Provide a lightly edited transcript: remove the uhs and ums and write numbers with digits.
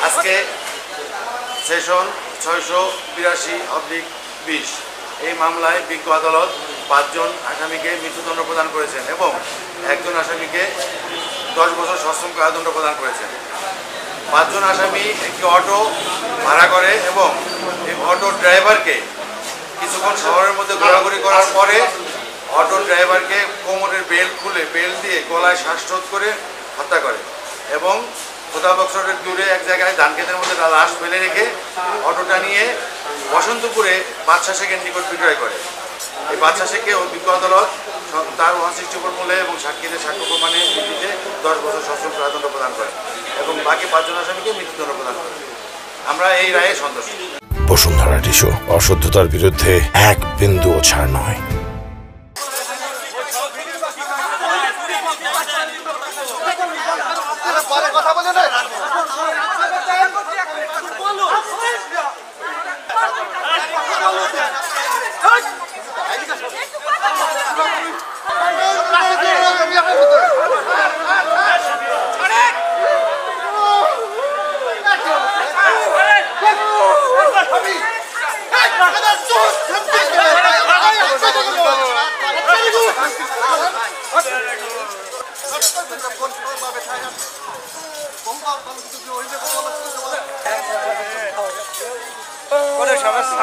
আজকে সেশন 682/20 এই মামলায় বিজ্ঞ আদালত 5 জন আসামিকে মৃত্যুদণ্ড প্রদান করেছেন এবং একজন আসামিকে 10 বছর সশ্রম কারাদণ্ড প্রদান করেছেন। 5 জন আসামি একটি অটো ভাড়া করে এবং এই অটোর ড্রাইভারকে কিছুক্ষণ শহরের মধ্যে ঘোরাঘুরি করার পরে অটোর ড্রাইভারকে কোমরের বেল্ট খুলে বেল্ট দিয়ে গলায় শ্বাসরোধ করে হত্যা করে এবং খোদা বক্সরের দূরে এক জায়গায় ধান ক্ষেতের মধ্যে লাশ ফেলে রেখে অটোটা নিয়ে বসন্তপুরে বাদশা শেখের নিকট বিক্রয় করে। এই বাদশা শেখকে বিজ্ঞ আদালত তার 164 মূল্যে এবং সাক্ষীদের সাক্ষ্য প্রমাণের ভিত্তিতে 10 বছর সশ্রম কারাদণ্ড প্রদান করে এবং বাকি 5 জন আসামিকে মৃত্যুদণ্ড প্রদান করে। আমরা এই রায়ে সন্তুষ্ট। বসুন্ধরা টিস্যু, অশুদ্ধতার বিরুদ্ধে এক বিন্দুও ছাড় নয়। Olha, chama-se